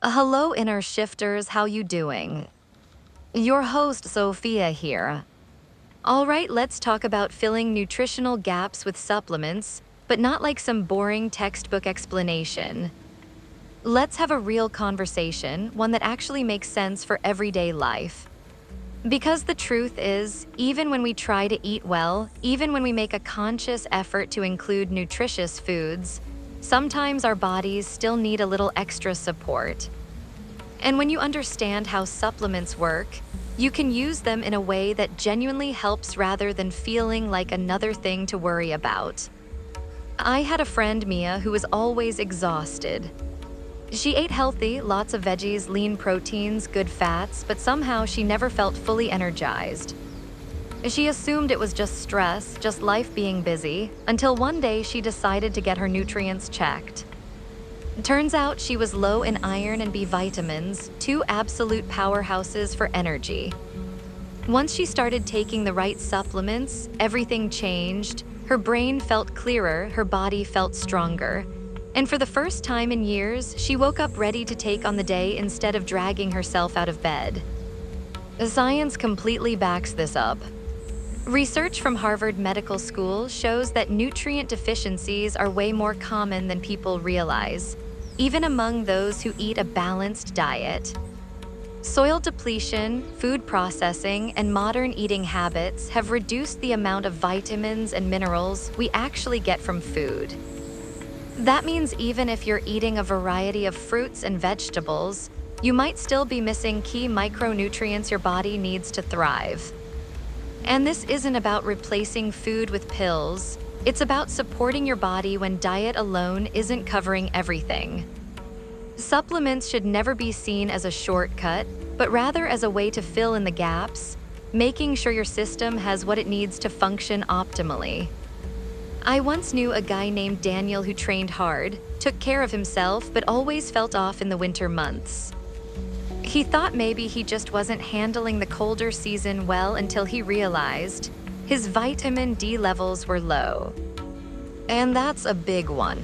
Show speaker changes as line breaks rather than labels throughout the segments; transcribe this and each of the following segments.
Hello, inner shifters. How you doing? Your host, Sophia here. All right, let's talk about filling nutritional gaps with supplements, but not like some boring textbook explanation. Let's have a real conversation, one that actually makes sense for everyday life. Because the truth is, even when we try to eat well, even when we make a conscious effort to include nutritious foods, sometimes our bodies still need a little extra support. And when you understand how supplements work, you can use them in a way that genuinely helps rather than feeling like another thing to worry about. I had a friend, Mia, who was always exhausted. She ate healthy, lots of veggies, lean proteins, good fats, but somehow she never felt fully energized. She assumed it was just stress, just life being busy, until one day she decided to get her nutrients checked. Turns out she was low in iron and B vitamins, two absolute powerhouses for energy. Once she started taking the right supplements, everything changed. Her brain felt clearer, her body felt stronger. And for the first time in years, she woke up ready to take on the day instead of dragging herself out of bed. The science completely backs this up. Research from Harvard Medical School shows that nutrient deficiencies are way more common than people realize, even among those who eat a balanced diet. Soil depletion, food processing, and modern eating habits have reduced the amount of vitamins and minerals we actually get from food. That means even if you're eating a variety of fruits and vegetables, you might still be missing key micronutrients your body needs to thrive. And this isn't about replacing food with pills. It's about supporting your body when diet alone isn't covering everything. Supplements should never be seen as a shortcut, but rather as a way to fill in the gaps, making sure your system has what it needs to function optimally. I once knew a guy named Daniel who trained hard, took care of himself, but always felt off in the winter months. He thought maybe he just wasn't handling the colder season well until he realized his vitamin D levels were low. And that's a big one.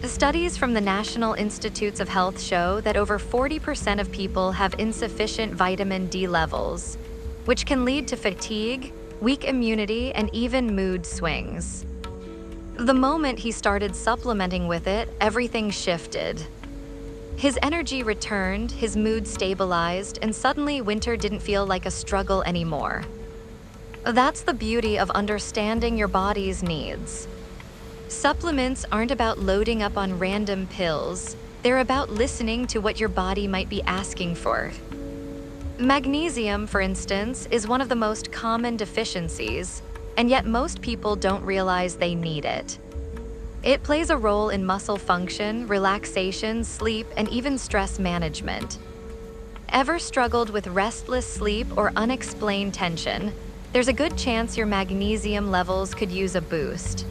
Studies from the National Institutes of Health show that over 40% of people have insufficient vitamin D levels, which can lead to fatigue, weak immunity, and even mood swings. The moment he started supplementing with it, everything shifted. His energy returned, his mood stabilized, and suddenly winter didn't feel like a struggle anymore. That's the beauty of understanding your body's needs. Supplements aren't about loading up on random pills, they're about listening to what your body might be asking for. Magnesium, for instance, is one of the most common deficiencies, and yet most people don't realize they need it. It plays a role in muscle function, relaxation, sleep, and even stress management. Ever struggled with restless sleep or unexplained tension? There's a good chance your magnesium levels could use a boost.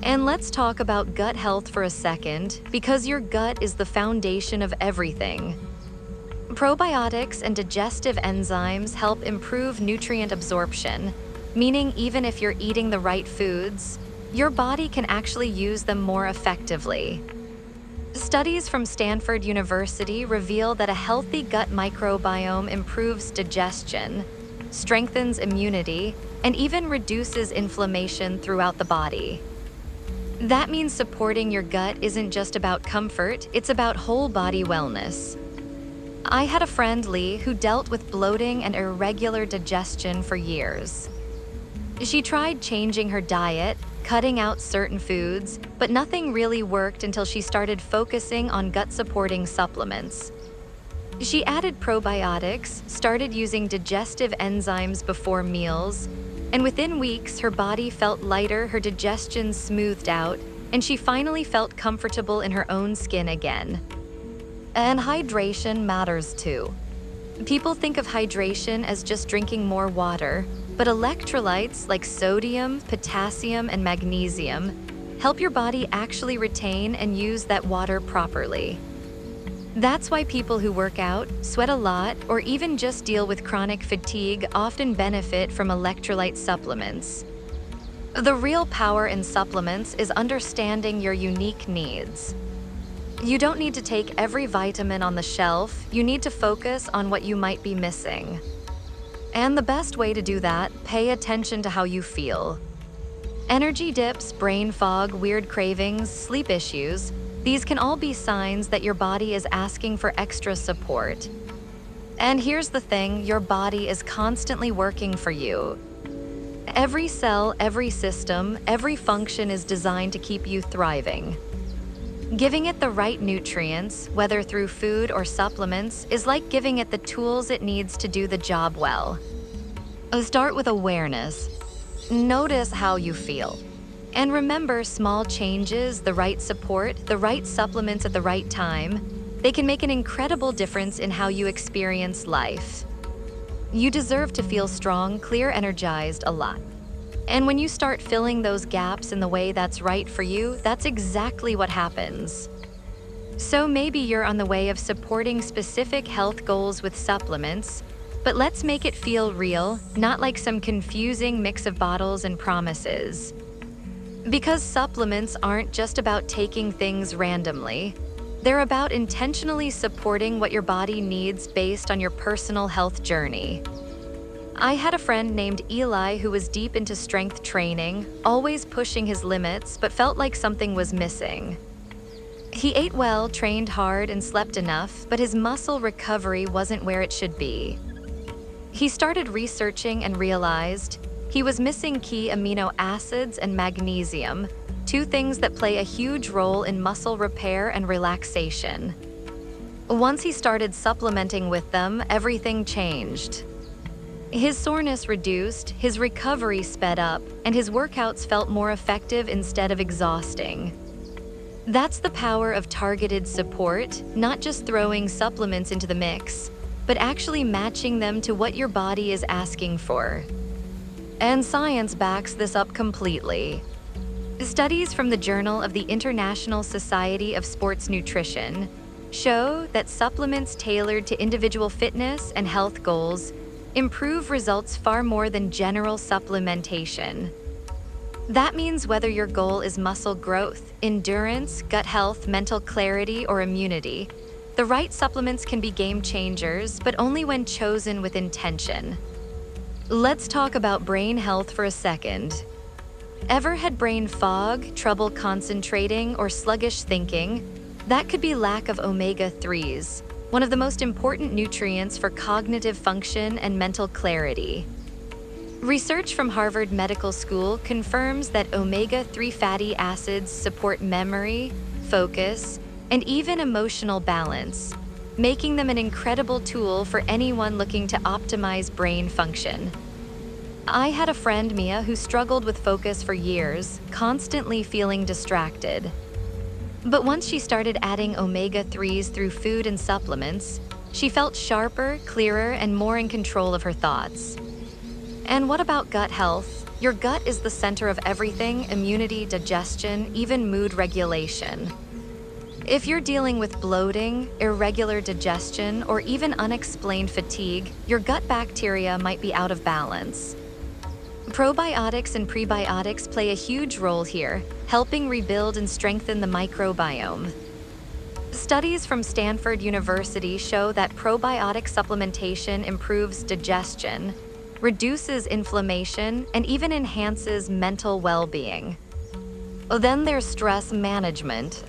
And let's talk about gut health for a second, because your gut is the foundation of everything. Probiotics and digestive enzymes help improve nutrient absorption, meaning even if you're eating the right foods, your body can actually use them more effectively. Studies from Stanford University reveal that a healthy gut microbiome improves digestion, strengthens immunity, and even reduces inflammation throughout the body. That means supporting your gut isn't just about comfort, it's about whole body wellness. I had a friend, Lee, who dealt with bloating and irregular digestion for years. She tried changing her diet, cutting out certain foods, but nothing really worked until she started focusing on gut-supporting supplements. She added probiotics, started using digestive enzymes before meals, and within weeks her body felt lighter, her digestion smoothed out, and she finally felt comfortable in her own skin again. And hydration matters too. People think of hydration as just drinking more water, but electrolytes like sodium, potassium, and magnesium help your body actually retain and use that water properly. That's why people who work out, sweat a lot, or even just deal with chronic fatigue often benefit from electrolyte supplements. The real power in supplements is understanding your unique needs. You don't need to take every vitamin on the shelf, you need to focus on what you might be missing. And the best way to do that, pay attention to how you feel. Energy dips, brain fog, weird cravings, sleep issues, these can all be signs that your body is asking for extra support. And here's the thing, your body is constantly working for you. Every cell, every system, every function is designed to keep you thriving. Giving it the right nutrients, whether through food or supplements, is like giving it the tools it needs to do the job well. Start with awareness. Notice how you feel. And remember, small changes, the right support, the right supplements at the right time, they can make an incredible difference in how you experience life. You deserve to feel strong, clear, energized a lot. And when you start filling those gaps in the way that's right for you, that's exactly what happens. So maybe you're on the way of supporting specific health goals with supplements, but let's make it feel real, not like some confusing mix of bottles and promises. Because supplements aren't just about taking things randomly. They're about intentionally supporting what your body needs based on your personal health journey. I had a friend named Eli who was deep into strength training, always pushing his limits, but felt like something was missing. He ate well, trained hard, and slept enough, but his muscle recovery wasn't where it should be. He started researching and realized he was missing key amino acids and magnesium, two things that play a huge role in muscle repair and relaxation. Once he started supplementing with them, everything changed. His soreness reduced, his recovery sped up, and his workouts felt more effective instead of exhausting. That's the power of targeted support, not just throwing supplements into the mix, but actually matching them to what your body is asking for. And science backs this up completely. Studies from the Journal of the International Society of Sports Nutrition show that supplements tailored to individual fitness and health goals improve results far more than general supplementation. That means whether your goal is muscle growth, endurance, gut health, mental clarity, or immunity, the right supplements can be game changers, but only when chosen with intention. Let's talk about brain health for a second. Ever had brain fog, trouble concentrating, or sluggish thinking? That could be lack of omega-3s, one of the most important nutrients for cognitive function and mental clarity. Research from Harvard Medical School confirms that omega-3 fatty acids support memory, focus, and even emotional balance, making them an incredible tool for anyone looking to optimize brain function. I had a friend, Mia, who struggled with focus for years, constantly feeling distracted. But once she started adding omega-3s through food and supplements, she felt sharper, clearer, and more in control of her thoughts. And what about gut health? Your gut is the center of everything: immunity, digestion, even mood regulation. If you're dealing with bloating, irregular digestion, or even unexplained fatigue, your gut bacteria might be out of balance. Probiotics and prebiotics play a huge role here, helping rebuild and strengthen the microbiome. Studies from Stanford University show that probiotic supplementation improves digestion, reduces inflammation, and even enhances mental well-being. Then there's stress management.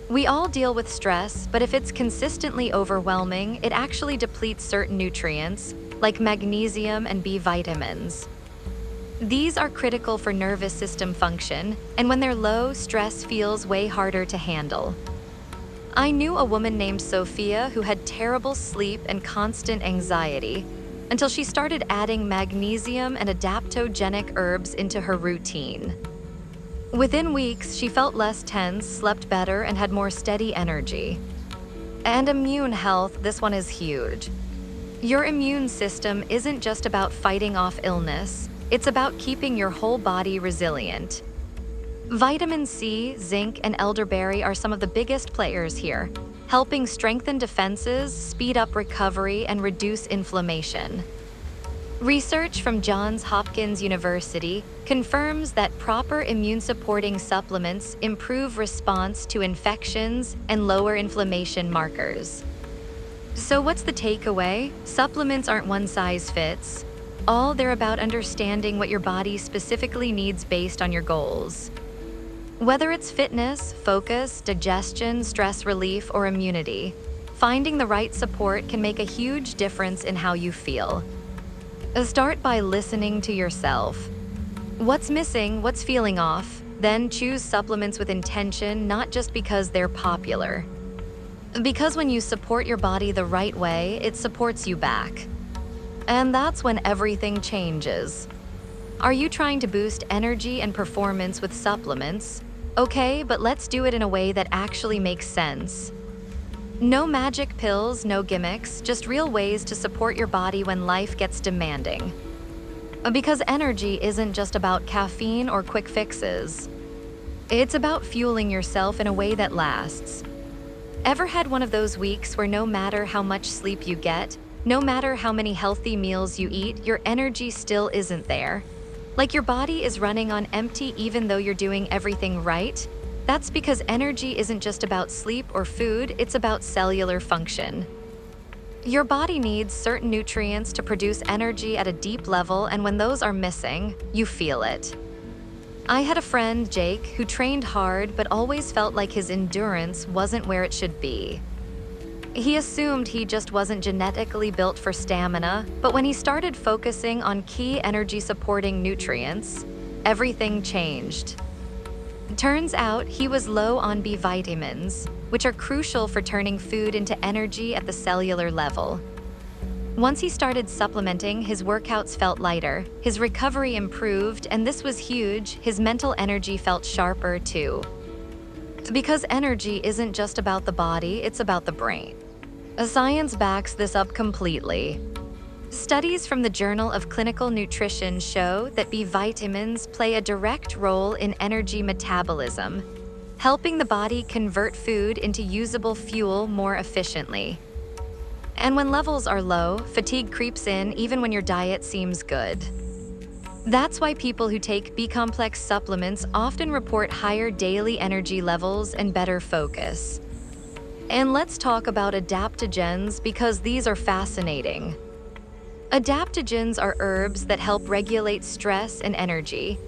We all deal with stress, but if it's consistently overwhelming, it actually depletes certain nutrients, like magnesium and B vitamins. These are critical for nervous system function, and when they're low, stress feels way harder to handle. I knew a woman named Sophia who had terrible sleep and constant anxiety until she started adding magnesium and adaptogenic herbs into her routine. Within weeks, she felt less tense, slept better, and had more steady energy. And immune health, this one is huge. Your immune system isn't just about fighting off illness, it's about keeping your whole body resilient. Vitamin C, zinc, and elderberry are some of the biggest players here, helping strengthen defenses, speed up recovery, and reduce inflammation. Research from Johns Hopkins University confirms that proper immune-supporting supplements improve response to infections and lower inflammation markers. So what's the takeaway? Supplements aren't one size fits all. They're about understanding what your body specifically needs based on your goals. Whether it's fitness, focus, digestion, stress relief, or immunity, finding the right support can make a huge difference in how you feel. Start by listening to yourself. What's missing? What's feeling off? Then choose supplements with intention, not just because they're popular. Because when you support your body the right way, it supports you back. And that's when everything changes. Are you trying to boost energy and performance with supplements? Okay, but let's do it in a way that actually makes sense. No magic pills, no gimmicks, just real ways to support your body when life gets demanding. Because energy isn't just about caffeine or quick fixes. It's about fueling yourself in a way that lasts. Ever had one of those weeks where no matter how much sleep you get, no matter how many healthy meals you eat, your energy still isn't there? Like your body is running on empty even though you're doing everything right? That's because energy isn't just about sleep or food, it's about cellular function. Your body needs certain nutrients to produce energy at a deep level, and when those are missing, you feel it. I had a friend, Jake, who trained hard but always felt like his endurance wasn't where it should be. He assumed he just wasn't genetically built for stamina, but when he started focusing on key energy-supporting nutrients, everything changed. Turns out he was low on B vitamins, which are crucial for turning food into energy at the cellular level. Once he started supplementing, his workouts felt lighter, his recovery improved, and this was huge, his mental energy felt sharper too. Because energy isn't just about the body, it's about the brain. Science backs this up completely. Studies from the Journal of Clinical Nutrition show that B vitamins play a direct role in energy metabolism, helping the body convert food into usable fuel more efficiently. And when levels are low, fatigue creeps in even when your diet seems good. That's why people who take B-complex supplements often report higher daily energy levels and better focus. And let's talk about adaptogens because these are fascinating. Adaptogens are herbs that help regulate stress and energy,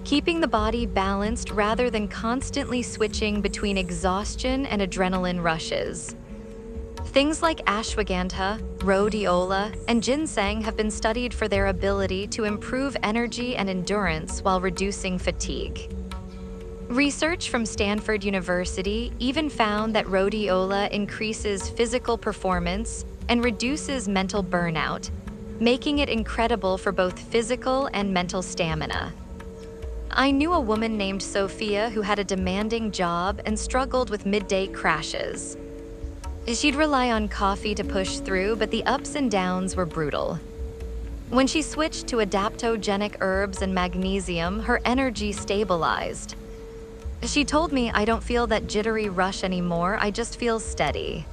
keeping the body balanced rather than constantly switching between exhaustion and adrenaline rushes. Things like ashwagandha, rhodiola, and ginseng have been studied for their ability to improve energy and endurance while reducing fatigue. Research from Stanford University even found that rhodiola increases physical performance and reduces mental burnout, making it incredible for both physical and mental stamina. I knew a woman named Sophia who had a demanding job and struggled with midday crashes. She'd rely on coffee to push through, but the ups and downs were brutal. When she switched to adaptogenic herbs and magnesium, her energy stabilized. She told me, "I don't feel that jittery rush anymore, I just feel steady."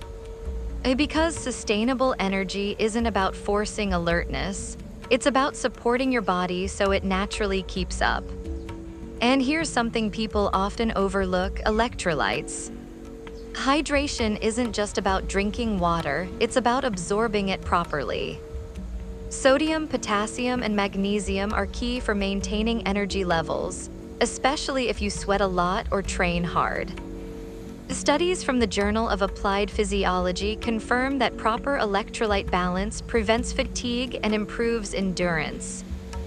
Because sustainable energy isn't about forcing alertness, it's about supporting your body so it naturally keeps up. And here's something people often overlook: electrolytes. Hydration isn't just about drinking water, it's about absorbing it properly. Sodium, potassium, and magnesium are key for maintaining energy levels, especially if you sweat a lot or train hard. Studies from the Journal of Applied Physiology confirm that proper electrolyte balance prevents fatigue and improves endurance.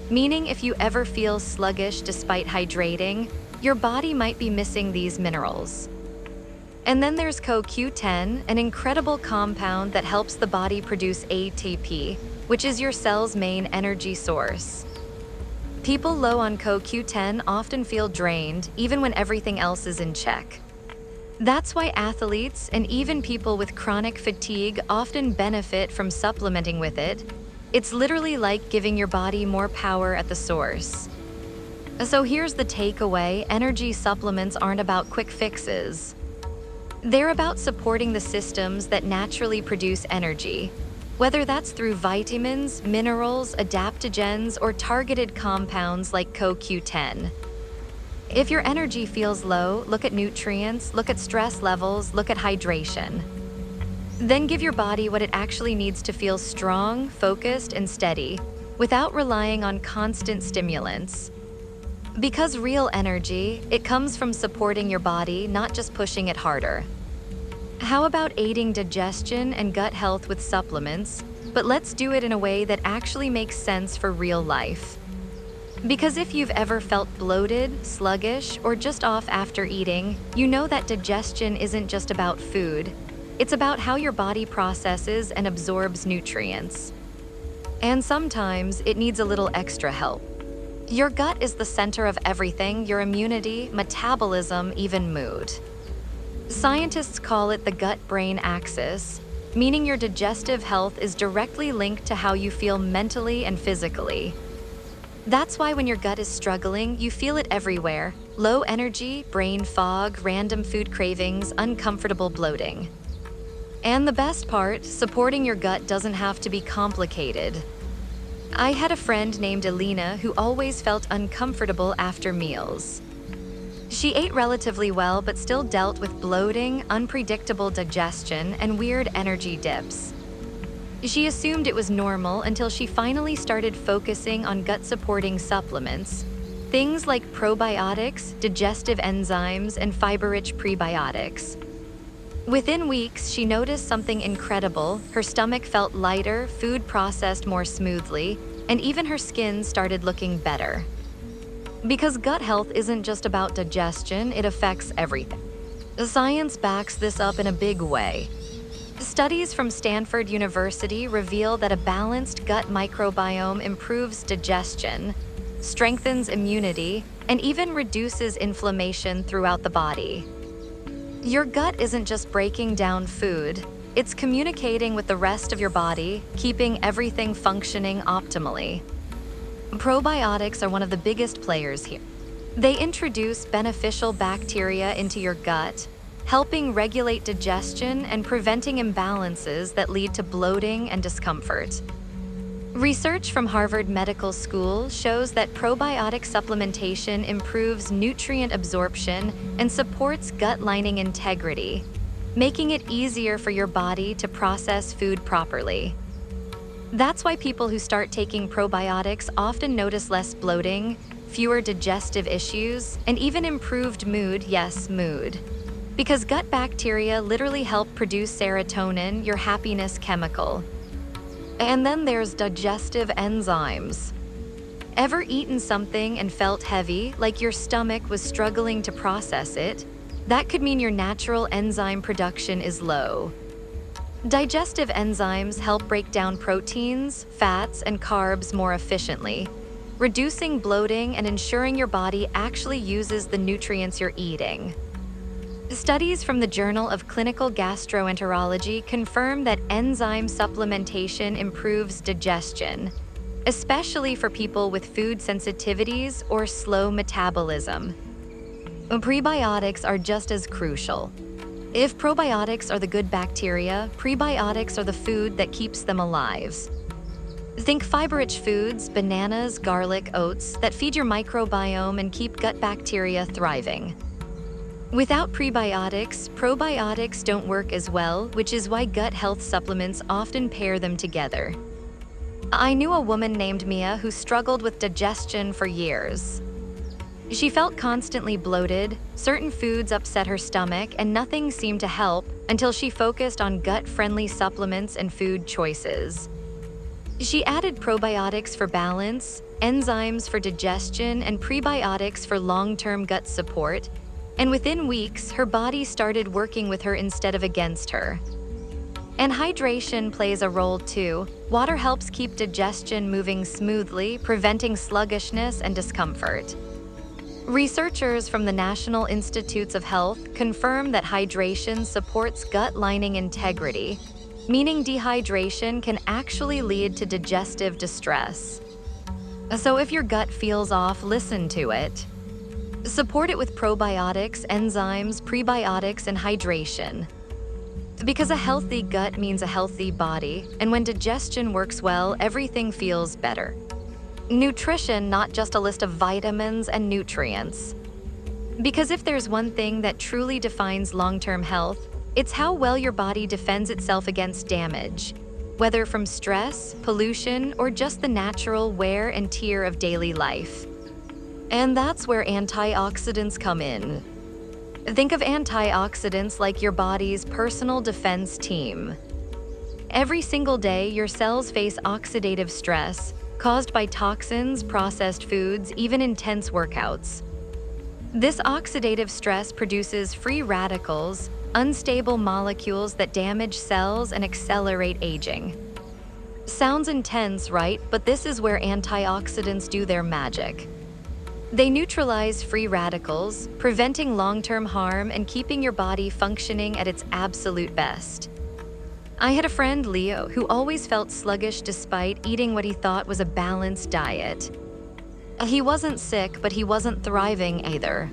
Meaning if you ever feel sluggish despite hydrating, your body might be missing these minerals. And then there's CoQ10, an incredible compound that helps the body produce ATP, which is your cell's main energy source. People low on CoQ10 often feel drained, even when everything else is in check. That's why athletes and even people with chronic fatigue often benefit from supplementing with it. It's literally like giving your body more power at the source. So here's the takeaway: energy supplements aren't about quick fixes. They're about supporting the systems that naturally produce energy. whether that's through vitamins, minerals, adaptogens, or targeted compounds like CoQ10. If your energy feels low, look at nutrients, look at stress levels, look at hydration. Then give your body what it actually needs to feel strong, focused, and steady, without relying on constant stimulants. Because real energy, it comes from supporting your body, not just pushing it harder. How about aiding digestion and gut health with supplements, but let's do it in a way that actually makes sense for real life? Because if you've ever felt bloated, sluggish, or just off after eating, you know that digestion isn't just about food. It's about how your body processes and absorbs nutrients. And sometimes it needs a little extra help. Your gut is the center of everything: your immunity, metabolism, even mood. Scientists call it the gut-brain axis, meaning your digestive health is directly linked to how you feel mentally and physically. That's why when your gut is struggling, you feel it everywhere: low energy, brain fog, random food cravings, uncomfortable bloating. And the best part, supporting your gut doesn't have to be complicated. I had a friend named Alina who always felt uncomfortable after meals. She ate relatively well but still dealt with bloating, unpredictable digestion, and weird energy dips. She assumed it was normal until she finally started focusing on gut-supporting supplements, things like probiotics, digestive enzymes, and fiber-rich prebiotics. Within weeks, she noticed something incredible. Her stomach felt lighter, food processed more smoothly, and even her skin started looking better. Because gut health isn't just about digestion, it affects everything. The science backs this up in a big way. Studies from Stanford University reveal that a balanced gut microbiome improves digestion, strengthens immunity, and even reduces inflammation throughout the body. Your gut isn't just breaking down food, it's communicating with the rest of your body, keeping everything functioning optimally. Probiotics are one of the biggest players here. They introduce beneficial bacteria into your gut, helping regulate digestion and preventing imbalances that lead to bloating and discomfort. Research from Harvard Medical School shows that probiotic supplementation improves nutrient absorption and supports gut lining integrity, making it easier for your body to process food properly. That's why people who start taking probiotics often notice less bloating, fewer digestive issues, and even improved mood, yes, mood. Because gut bacteria literally help produce serotonin, your happiness chemical. And then there's digestive enzymes. Ever eaten something and felt heavy, like your stomach was struggling to process it? That could mean your natural enzyme production is low. Digestive enzymes help break down proteins, fats, and carbs more efficiently, reducing bloating and ensuring your body actually uses the nutrients you're eating. Studies from the Journal of Clinical Gastroenterology confirm that enzyme supplementation improves digestion, especially for people with food sensitivities or slow metabolism. Prebiotics are just as crucial. If probiotics are the good bacteria, prebiotics are the food that keeps them alive. Think fiber-rich foods, bananas, garlic, oats, that feed your microbiome and keep gut bacteria thriving. Without prebiotics, probiotics don't work as well, which is why gut health supplements often pair them together. I knew a woman named Mia who struggled with digestion for years. She felt constantly bloated, certain foods upset her stomach, and nothing seemed to help until she focused on gut-friendly supplements and food choices. She added probiotics for balance, enzymes for digestion, and prebiotics for long-term gut support, and within weeks, her body started working with her instead of against her. And hydration plays a role too. Water helps keep digestion moving smoothly, preventing sluggishness and discomfort. Researchers from the National Institutes of Health confirm that hydration supports gut lining integrity, meaning dehydration can actually lead to digestive distress. So if your gut feels off, listen to it. Support it with probiotics, enzymes, prebiotics, and hydration. Because a healthy gut means a healthy body, and when digestion works well, everything feels better. Nutrition, not just a list of vitamins and nutrients. Because if there's one thing that truly defines long-term health, it's how well your body defends itself against damage, whether from stress, pollution, or just the natural wear and tear of daily life. And that's where antioxidants come in. Think of antioxidants like your body's personal defense team. Every single day, your cells face oxidative stress caused by toxins, processed foods, even intense workouts. This oxidative stress produces free radicals, unstable molecules that damage cells and accelerate aging. Sounds intense, right? But this is where antioxidants do their magic. They neutralize free radicals, preventing long-term harm and keeping your body functioning at its absolute best. I had a friend, Leo, who always felt sluggish despite eating what he thought was a balanced diet. He wasn't sick, but he wasn't thriving either.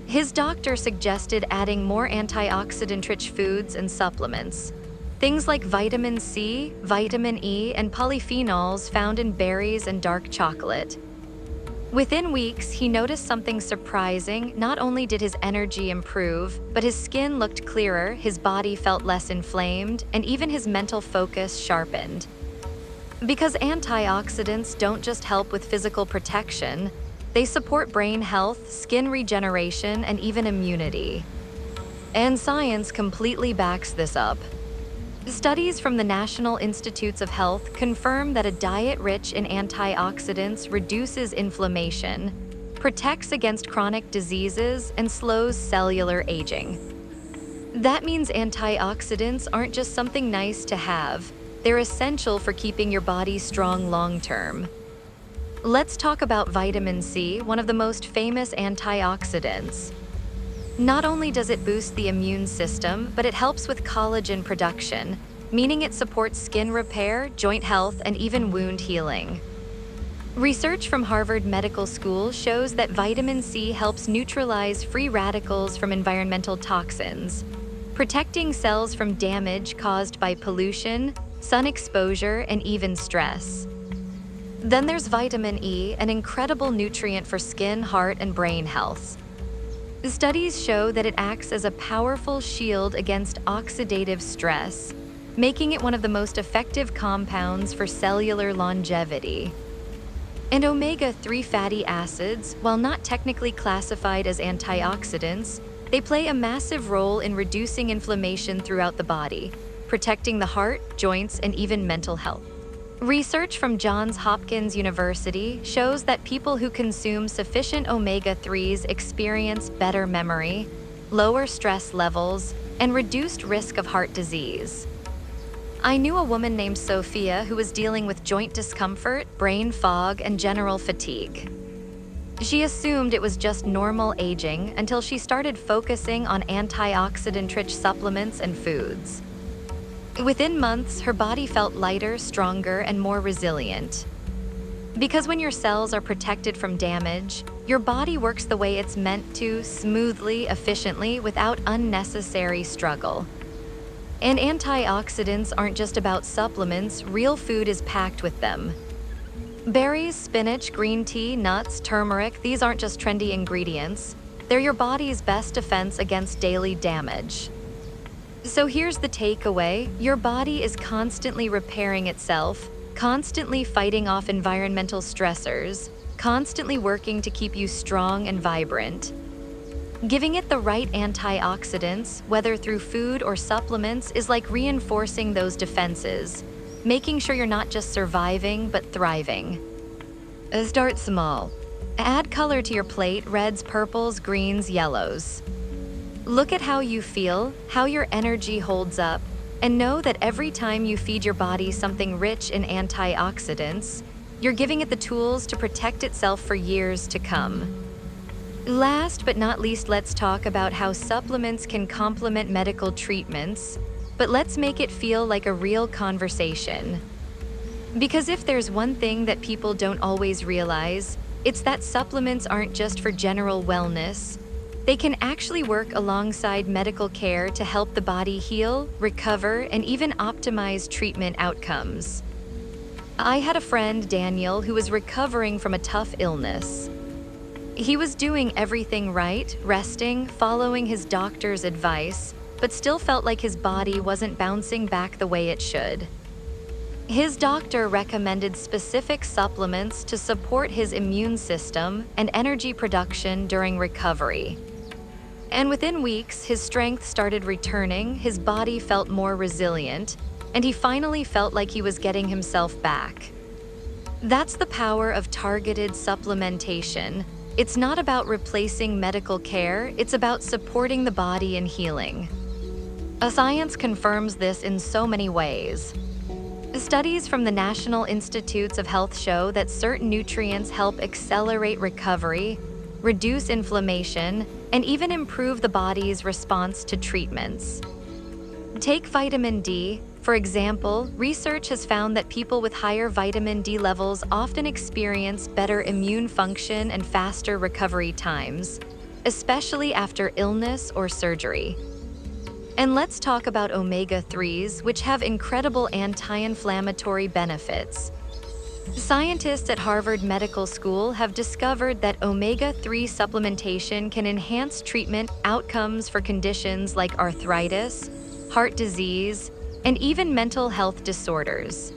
His doctor suggested adding more antioxidant-rich foods and supplements. Things like vitamin C, vitamin E, and polyphenols found in berries and dark chocolate. Within weeks, he noticed something surprising. Not only did his energy improve, but his skin looked clearer, his body felt less inflamed, and even his mental focus sharpened. Because antioxidants don't just help with physical protection, they support brain health, skin regeneration, and even immunity. And science completely backs this up. Studies from the National Institutes of Health confirm that a diet rich in antioxidants reduces inflammation, protects against chronic diseases, and slows cellular aging. That means antioxidants aren't just something nice to have, they're essential for keeping your body strong long-term. Let's talk about vitamin C, one of the most famous antioxidants. Not only does it boost the immune system, but it helps with collagen production, meaning it supports skin repair, joint health, and even wound healing. Research from Harvard Medical School shows that vitamin C helps neutralize free radicals from environmental toxins, protecting cells from damage caused by pollution, sun exposure, and even stress. Then there's vitamin E, an incredible nutrient for skin, heart, and brain health. Studies show that it acts as a powerful shield against oxidative stress, making it one of the most effective compounds for cellular longevity. And omega-3 fatty acids, while not technically classified as antioxidants, they play a massive role in reducing inflammation throughout the body, protecting the heart, joints, and even mental health. Research from Johns Hopkins University shows that people who consume sufficient omega-3s experience better memory, lower stress levels, and reduced risk of heart disease. I knew a woman named Sophia who was dealing with joint discomfort, brain fog, and general fatigue. She assumed it was just normal aging until she started focusing on antioxidant-rich supplements and foods. Within months, her body felt lighter, stronger, and more resilient. Because when your cells are protected from damage, your body works the way it's meant to, smoothly, efficiently, without unnecessary struggle. And antioxidants aren't just about supplements, real food is packed with them. Berries, spinach, green tea, nuts, turmeric, these aren't just trendy ingredients. They're your body's best defense against daily damage. So here's the takeaway: your body is constantly repairing itself, constantly fighting off environmental stressors, constantly working to keep you strong and vibrant. Giving it the right antioxidants, whether through food or supplements, is like reinforcing those defenses, making sure you're not just surviving, but thriving. Start small. Add color to your plate: reds, purples, greens, yellows. Look at how you feel, how your energy holds up, and know that every time you feed your body something rich in antioxidants, you're giving it the tools to protect itself for years to come. Last but not least, let's talk about how supplements can complement medical treatments, but let's make it feel like a real conversation. Because if there's one thing that people don't always realize, it's that supplements aren't just for general wellness. They can actually work alongside medical care to help the body heal, recover, and even optimize treatment outcomes. I had a friend, Daniel, who was recovering from a tough illness. He was doing everything right, resting, following his doctor's advice, but still felt like his body wasn't bouncing back the way it should. His doctor recommended specific supplements to support his immune system and energy production during recovery. And within weeks, his strength started returning, his body felt more resilient, and he finally felt like he was getting himself back. That's the power of targeted supplementation. It's not about replacing medical care, it's about supporting the body in healing. Science confirms this in so many ways. Studies from the National Institutes of Health show that certain nutrients help accelerate recovery, reduce inflammation, and even improve the body's response to treatments. Take vitamin D. For example, research has found that people with higher vitamin D levels often experience better immune function and faster recovery times, especially after illness or surgery. And let's talk about omega-3s, which have incredible anti-inflammatory benefits. Scientists at Harvard Medical School have discovered that omega-3 supplementation can enhance treatment outcomes for conditions like arthritis, heart disease, and even mental health disorders.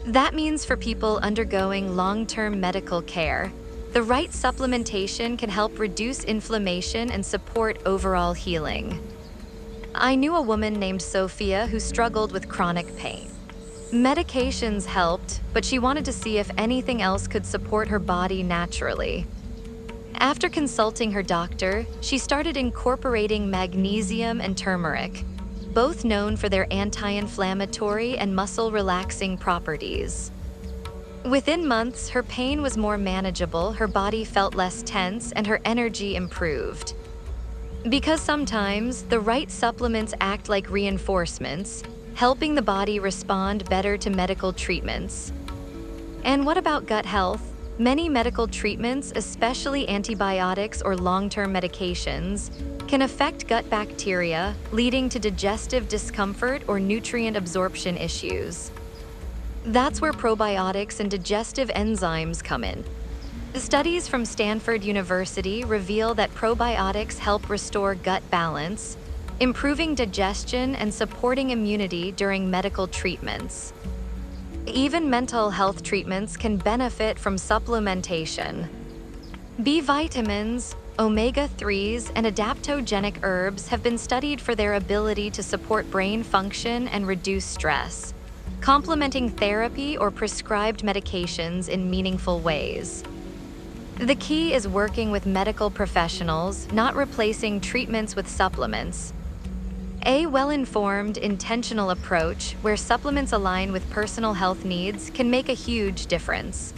That means for people undergoing long-term medical care, the right supplementation can help reduce inflammation and support overall healing. I knew a woman named Sophia who struggled with chronic pain. Medications helped, but she wanted to see if anything else could support her body naturally. After consulting her doctor, she started incorporating magnesium and turmeric, both known for their anti-inflammatory and muscle-relaxing properties. Within months, her pain was more manageable, her body felt less tense, and her energy improved. Because sometimes, the right supplements act like reinforcements, helping the body respond better to medical treatments. And what about gut health? Many medical treatments, especially antibiotics or long-term medications, can affect gut bacteria, leading to digestive discomfort or nutrient absorption issues. That's where probiotics and digestive enzymes come in. Studies from Stanford University reveal that probiotics help restore gut balance, improving digestion and supporting immunity during medical treatments. Even mental health treatments can benefit from supplementation. B vitamins, omega-3s, and adaptogenic herbs have been studied for their ability to support brain function and reduce stress, complementing therapy or prescribed medications in meaningful ways. The key is working with medical professionals, not replacing treatments with supplements. A well-informed, intentional approach where supplements align with personal health needs can make a huge difference.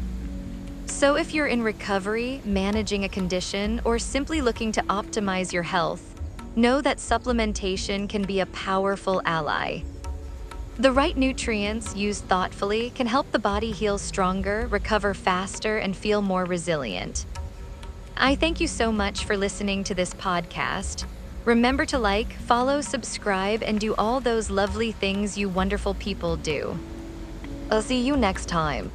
So if you're in recovery, managing a condition, or simply looking to optimize your health, know that supplementation can be a powerful ally. The right nutrients used thoughtfully can help the body heal stronger, recover faster, and feel more resilient. I thank you so much for listening to this podcast. Remember to like, follow, subscribe, and do all those lovely things you wonderful people do. I'll see you next time.